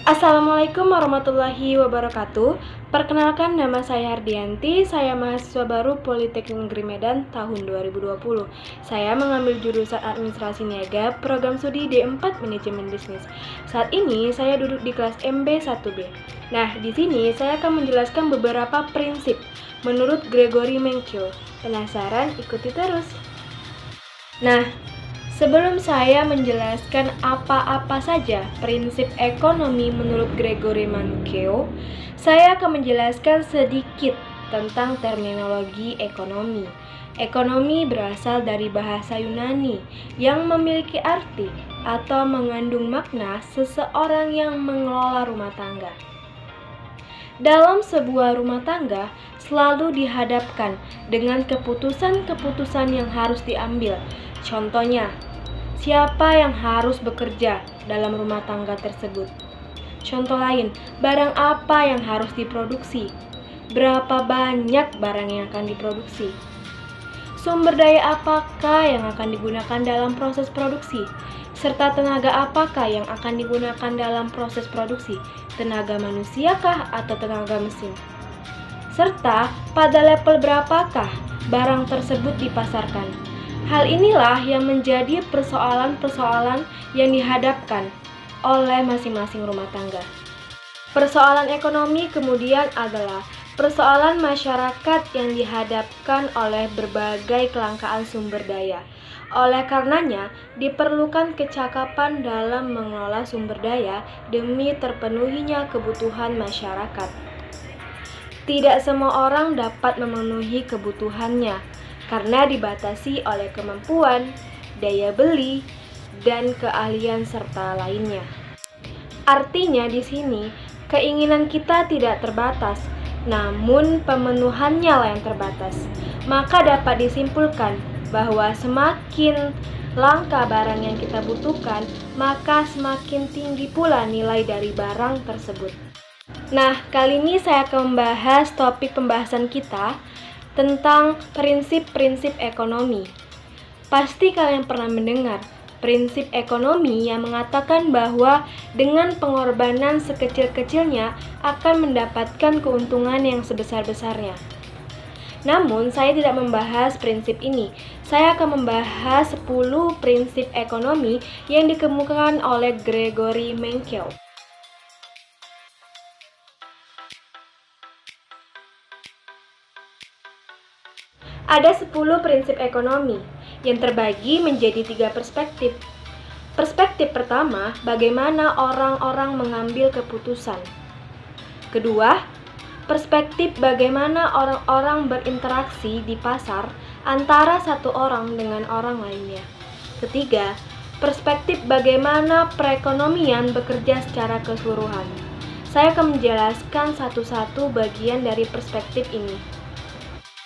Assalamualaikum warahmatullahi wabarakatuh. Perkenalkan, nama saya Hardianti. Saya mahasiswa baru Politeknik Negeri Medan tahun 2020. Saya mengambil jurusan Administrasi Niaga, program studi D4 Manajemen Bisnis. Saat ini saya duduk di kelas MB1B. Nah, di sini saya akan menjelaskan beberapa prinsip menurut Gregory Mankiw. Penasaran? Ikuti terus. Nah, sebelum saya menjelaskan apa-apa saja prinsip ekonomi menurut Gregory Mankiw, saya akan menjelaskan sedikit tentang terminologi ekonomi. Ekonomi berasal dari bahasa Yunani yang memiliki arti atau mengandung makna seseorang yang mengelola rumah tangga. Dalam sebuah rumah tangga selalu dihadapkan dengan keputusan-keputusan yang harus diambil. Contohnya, siapa yang harus bekerja dalam rumah tangga tersebut? Contoh lain, barang apa yang harus diproduksi? Berapa banyak barang yang akan diproduksi? Sumber daya apakah yang akan digunakan dalam proses produksi? Serta tenaga apakah yang akan digunakan dalam proses produksi? Tenaga manusiakah atau tenaga mesin? Serta pada level berapakah barang tersebut dipasarkan? Hal inilah yang menjadi persoalan-persoalan yang dihadapkan oleh masing-masing rumah tangga. Persoalan ekonomi kemudian adalah persoalan masyarakat yang dihadapkan oleh berbagai kelangkaan sumber daya. Oleh karenanya, diperlukan kecakapan dalam mengelola sumber daya demi terpenuhinya kebutuhan masyarakat. Tidak semua orang dapat memenuhi kebutuhannya karena dibatasi oleh kemampuan, daya beli, dan keahlian serta lainnya. Artinya di sini, keinginan kita tidak terbatas, namun pemenuhannya lah yang terbatas. Maka dapat disimpulkan bahwa semakin langka barang yang kita butuhkan, maka semakin tinggi pula nilai dari barang tersebut. Nah, kali ini saya akan membahas topik pembahasan kita tentang prinsip-prinsip ekonomi. Pasti kalian pernah mendengar prinsip ekonomi yang mengatakan bahwa dengan pengorbanan sekecil-kecilnya akan mendapatkan keuntungan yang sebesar-besarnya. Namun, saya tidak membahas prinsip ini. Saya akan membahas 10 prinsip ekonomi yang dikemukakan oleh Gregory Mankiw. Ada 10 prinsip ekonomi yang terbagi menjadi 3 perspektif. Perspektif pertama, bagaimana orang-orang mengambil keputusan. Kedua, perspektif bagaimana orang-orang berinteraksi di pasar antara satu orang dengan orang lainnya. Ketiga, perspektif bagaimana perekonomian bekerja secara keseluruhan. Saya akan menjelaskan satu-satu bagian dari perspektif ini.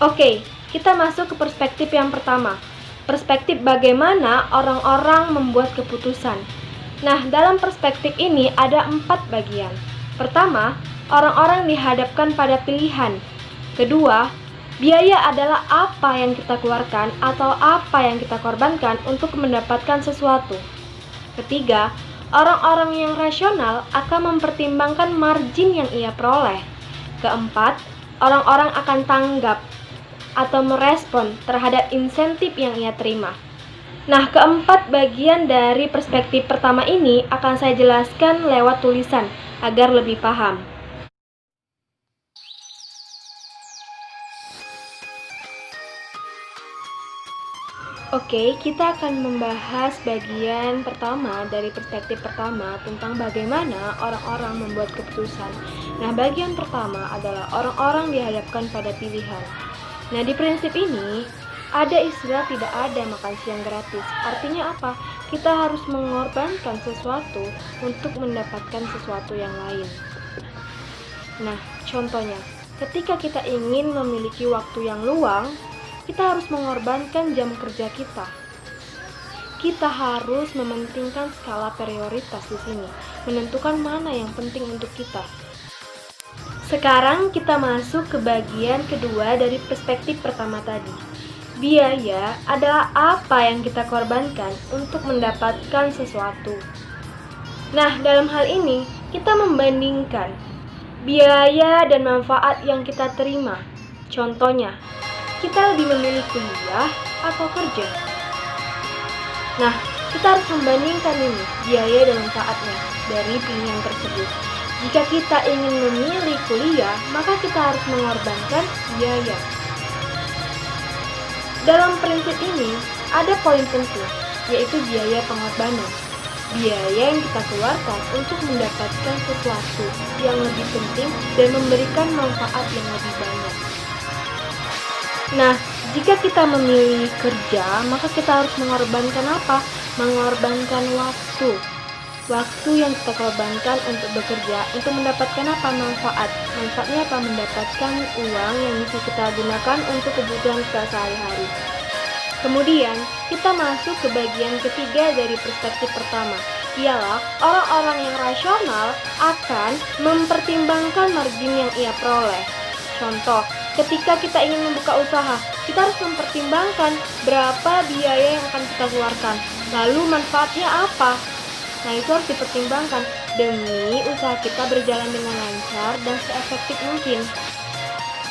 Oke, kita masuk ke perspektif yang pertama. Perspektif bagaimana orang-orang membuat keputusan. Nah, dalam perspektif ini ada 4 bagian. Pertama, orang-orang dihadapkan pada pilihan. Kedua, biaya adalah apa yang kita keluarkan atau apa yang kita korbankan untuk mendapatkan sesuatu. Ketiga, orang-orang yang rasional akan mempertimbangkan margin yang ia peroleh. Keempat, orang-orang akan tanggap atau merespon terhadap insentif yang ia terima. Nah, keempat bagian dari perspektif pertama ini akan saya jelaskan lewat tulisan agar lebih paham. Oke, kita akan membahas bagian pertama dari perspektif pertama tentang bagaimana orang-orang membuat keputusan. Nah, bagian pertama adalah orang-orang dihadapkan pada pilihan. Nah, di prinsip ini ada istilah tidak ada makan siang gratis. Artinya apa? Kita harus mengorbankan sesuatu untuk mendapatkan sesuatu yang lain. Nah, contohnya, ketika kita ingin memiliki waktu yang luang, kita harus mengorbankan jam kerja kita. Kita harus mementingkan skala prioritas di sini, menentukan mana yang penting untuk kita. Sekarang kita masuk ke bagian kedua dari perspektif pertama tadi. Biaya adalah apa yang kita korbankan untuk mendapatkan sesuatu. Nah, dalam hal ini, kita membandingkan biaya dan manfaat yang kita terima. Contohnya, kita lebih memilih kuliah atau kerja. Nah, kita harus membandingkan ini biaya dan manfaatnya dari pilihan tersebut. Jika kita ingin memilih kuliah, maka kita harus mengorbankan biaya. Dalam prinsip ini, ada poin penting, yaitu biaya pengorbanan. Biaya yang kita keluarkan untuk mendapatkan sesuatu yang lebih penting dan memberikan manfaat yang lebih banyak. Nah, jika kita memilih kerja, maka kita harus mengorbankan apa? Mengorbankan waktu. Waktu yang kita korbankan untuk bekerja, untuk mendapatkan apa? Manfaat. Manfaatnya apa? Mendapatkan uang yang bisa kita gunakan untuk kebutuhan kita sehari-hari. Kemudian, kita masuk ke bagian ketiga dari perspektif pertama, ialah orang-orang yang rasional akan mempertimbangkan margin yang ia peroleh. Contoh, ketika kita ingin membuka usaha, kita harus mempertimbangkan berapa biaya yang akan kita keluarkan, lalu manfaatnya apa. Nah, itu harus dipertimbangkan demi usaha kita berjalan dengan lancar dan seefektif mungkin.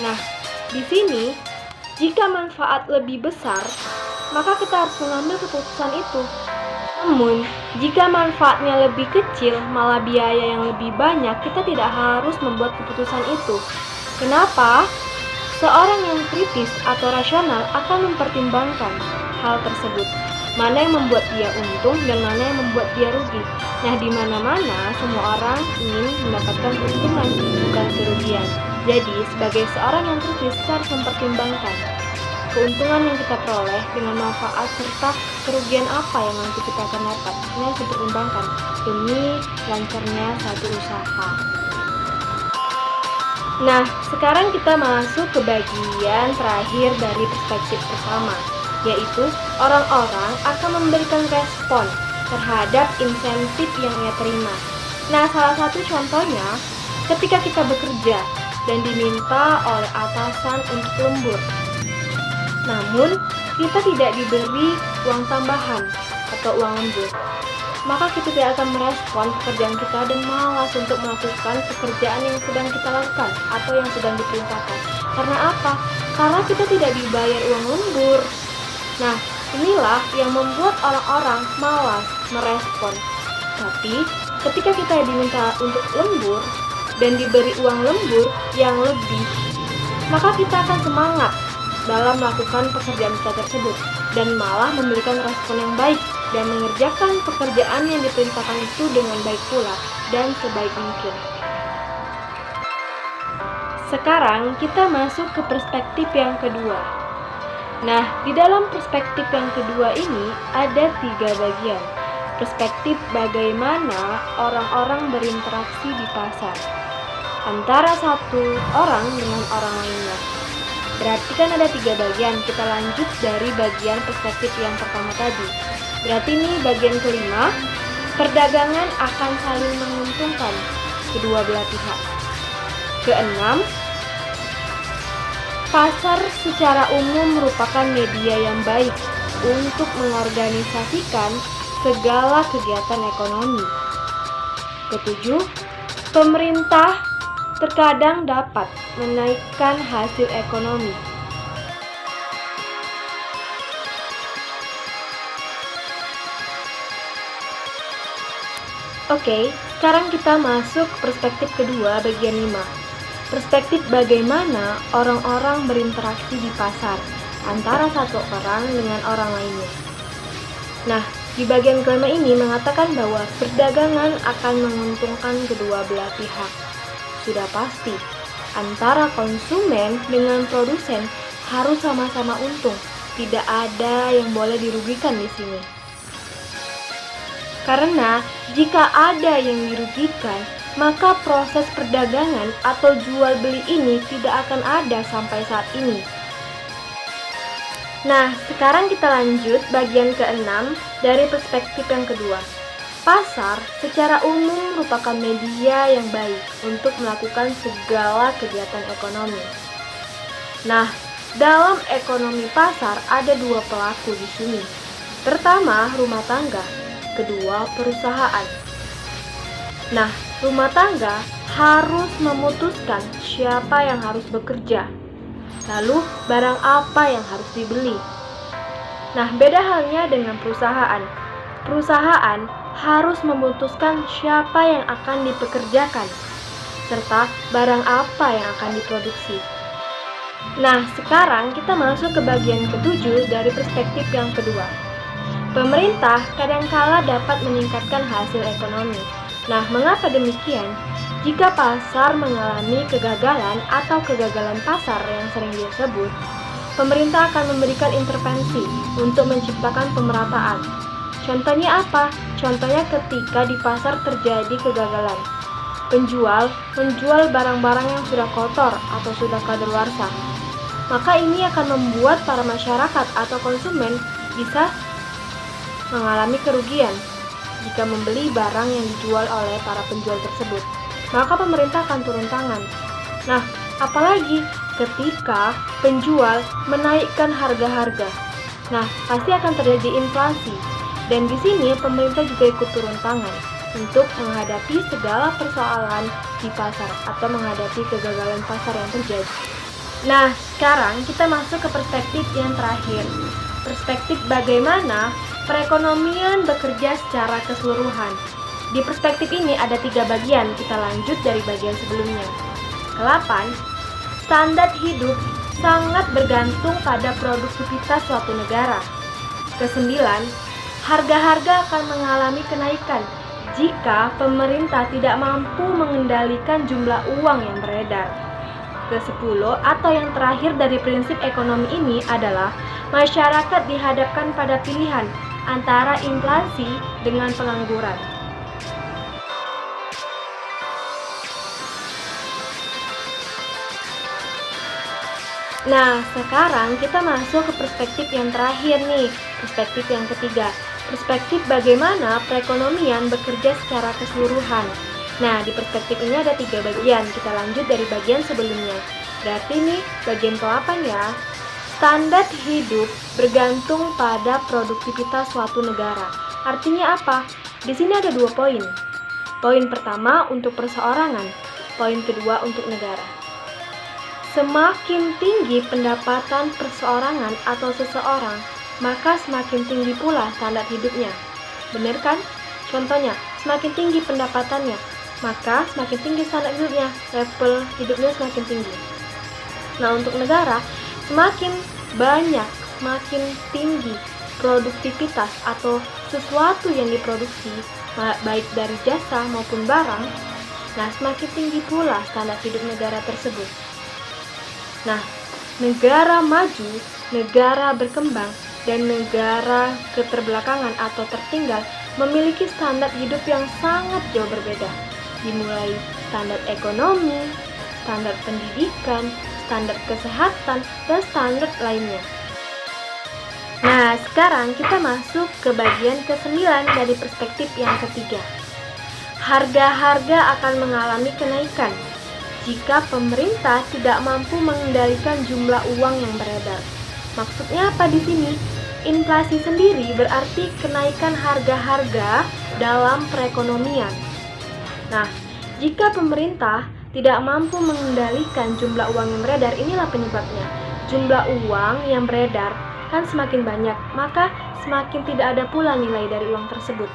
Nah, di sini, jika manfaat lebih besar, maka kita harus mengambil keputusan itu. Namun, jika manfaatnya lebih kecil, malah biaya yang lebih banyak, kita tidak harus membuat keputusan itu. Kenapa? Seorang yang kritis atau rasional akan mempertimbangkan hal tersebut. Mana yang membuat dia untung dan mana yang membuat dia rugi. Nah, di mana-mana semua orang ingin mendapatkan keuntungan, bukan kerugian. Jadi, sebagai seorang yang kritis, kita harus mempertimbangkan keuntungan yang kita peroleh dengan manfaat serta kerugian apa yang nanti kita akan dapat. Ini harus dipertimbangkan demi lancarnya satu usaha. Nah, sekarang kita masuk ke bagian terakhir dari perspektif pertama, yaitu orang-orang akan memberikan respon terhadap insentif yang ia terima. Nah, salah satu contohnya, ketika kita bekerja dan diminta oleh atasan untuk lembur, namun kita tidak diberi uang tambahan atau uang lembur, maka kita tidak akan merespon pekerjaan kita dan malas untuk melakukan pekerjaan yang sedang kita lakukan atau yang sedang diperintahkan. Karena apa? Karena kita tidak dibayar uang lembur. Nah, inilah yang membuat orang-orang malas merespon. Tapi, ketika kita diminta untuk lembur dan diberi uang lembur yang lebih, maka kita akan semangat dalam melakukan pekerjaan kita tersebut dan malah memberikan respon yang baik dan mengerjakan pekerjaan yang diperintahkan itu dengan baik pula dan sebaik mungkin. Sekarang kita masuk ke perspektif yang kedua. Nah, di dalam perspektif yang kedua ini ada 3 bagian. Perspektif bagaimana orang-orang berinteraksi di pasar antara satu orang dengan orang lainnya. Berarti kan ada 3 bagian. Kita lanjut dari bagian perspektif yang pertama tadi. Berarti ini bagian kelima, perdagangan akan saling menguntungkan kedua belah pihak. Keenam, pasar secara umum merupakan media yang baik untuk mengorganisasikan segala kegiatan ekonomi. Ketujuh, pemerintah terkadang dapat menaikkan hasil ekonomi. Oke, sekarang kita masuk perspektif kedua bagian 5. Perspektif bagaimana orang-orang berinteraksi di pasar antara satu orang dengan orang lainnya. Nah, di bagian kelima ini mengatakan bahwa perdagangan akan menguntungkan kedua belah pihak. Sudah pasti, antara konsumen dengan produsen harus sama-sama untung. Tidak ada yang boleh dirugikan di sini. Karena jika ada yang dirugikan, maka proses perdagangan atau jual beli ini tidak akan ada sampai saat ini. Nah, sekarang kita lanjut bagian ke-6 dari perspektif yang kedua. Pasar secara umum merupakan media yang baik untuk melakukan segala kegiatan ekonomi. Nah, dalam ekonomi pasar ada 2 pelaku di sini. Pertama, rumah tangga. Kedua, perusahaan. Nah, Rumah tangga harus memutuskan siapa yang harus bekerja. Lalu, barang apa yang harus dibeli. Nah, beda halnya dengan perusahaan. Perusahaan harus memutuskan siapa yang akan dipekerjakan, serta barang apa yang akan diproduksi. Nah, sekarang kita masuk ke bagian ketujuh dari perspektif yang kedua. Pemerintah kadangkala dapat meningkatkan hasil ekonomi. Nah, mengapa demikian? Jika pasar mengalami kegagalan atau kegagalan pasar yang sering disebut, pemerintah akan memberikan intervensi untuk menciptakan pemerataan. Contohnya apa? Contohnya ketika di pasar terjadi kegagalan. Penjual menjual barang-barang yang sudah kotor atau sudah kadaluarsa. Maka ini akan membuat para masyarakat atau konsumen bisa mengalami kerugian jika membeli barang yang dijual oleh para penjual tersebut. Maka pemerintah akan turun tangan. Nah, apalagi ketika penjual menaikkan harga-harga. Nah, pasti akan terjadi inflasi. Dan di sini pemerintah juga ikut turun tangan untuk menghadapi segala persoalan di pasar atau menghadapi kegagalan pasar yang terjadi. Nah, sekarang kita masuk ke perspektif yang terakhir. Perspektif bagaimana perekonomian bekerja secara keseluruhan. Di perspektif ini ada 3 bagian, kita lanjut dari bagian sebelumnya. Ke-8, standar hidup sangat bergantung pada produktivitas suatu negara. Ke-9, harga-harga akan mengalami kenaikan jika pemerintah tidak mampu mengendalikan jumlah uang yang beredar. Ke-10 atau yang terakhir dari prinsip ekonomi ini adalah masyarakat dihadapkan pada pilihan antara inflasi dengan pengangguran. Nah, sekarang kita masuk ke perspektif yang terakhir nih, perspektif yang ketiga. Perspektif bagaimana perekonomian bekerja secara keseluruhan. Nah, di perspektif ini ada 3 bagian, kita lanjut dari bagian sebelumnya. Berarti nih, bagian ke-8 ya. Standar hidup bergantung pada produktivitas suatu negara. Artinya apa? Di sini ada 2 poin. Poin pertama untuk perseorangan, poin kedua untuk negara. Semakin tinggi pendapatan perseorangan atau seseorang, maka semakin tinggi pula standar hidupnya. Benar kan? Contohnya, semakin tinggi pendapatannya, maka semakin tinggi standar hidupnya, level hidupnya semakin tinggi. Nah, untuk negara, semakin banyak, semakin tinggi produktivitas atau sesuatu yang diproduksi, baik dari jasa maupun barang, nah semakin tinggi pula standar hidup negara tersebut. Nah, negara maju, negara berkembang, dan negara keterbelakangan atau tertinggal memiliki standar hidup yang sangat jauh berbeda. Dimulai standar ekonomi, standar pendidikan, standar kesehatan, dan standar lainnya. Nah, sekarang kita masuk ke bagian ke-9 dari perspektif yang ketiga. Harga-harga akan mengalami kenaikan jika pemerintah tidak mampu mengendalikan jumlah uang yang beredar. Maksudnya apa di sini? Inflasi sendiri berarti kenaikan harga-harga dalam perekonomian. Nah, jika pemerintah tidak mampu mengendalikan jumlah uang yang beredar, inilah penyebabnya. Jumlah uang yang beredar kan semakin banyak, maka semakin tidak ada pula nilai dari uang tersebut.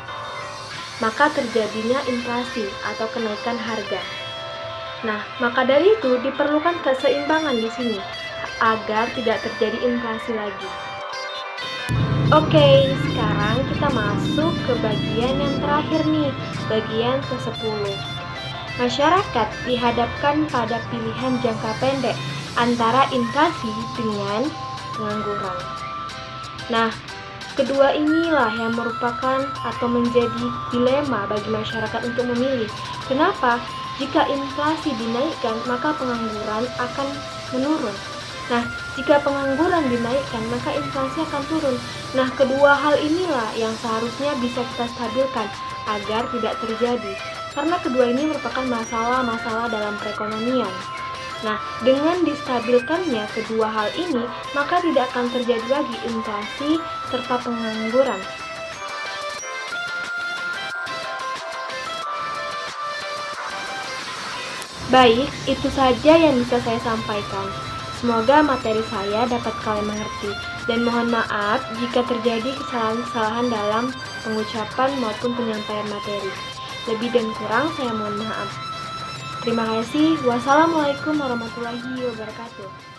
Maka terjadinya inflasi atau kenaikan harga. Nah, maka dari itu diperlukan keseimbangan di sini agar tidak terjadi inflasi lagi. Oke, sekarang kita masuk ke bagian yang terakhir nih, bagian ke-10. Masyarakat dihadapkan pada pilihan jangka pendek antara inflasi dengan pengangguran. Nah, kedua inilah yang merupakan atau menjadi dilema bagi masyarakat untuk memilih. Kenapa? Jika inflasi dinaikkan, maka pengangguran akan menurun. Nah, jika pengangguran dinaikkan, maka inflasi akan turun. Nah, kedua hal inilah yang seharusnya bisa kita stabilkan agar tidak terjadi. Karena kedua ini merupakan masalah-masalah dalam perekonomian. Nah, dengan distabilkannya kedua hal ini, maka tidak akan terjadi lagi inflasi serta pengangguran. Baik, itu saja yang bisa saya sampaikan. Semoga materi saya dapat kalian mengerti, dan mohon maaf jika terjadi kesalahan-kesalahan dalam pengucapan maupun penyampaian materi. Lebih dan kurang saya mohon maaf. Terima kasih. Wassalamualaikum warahmatullahi wabarakatuh.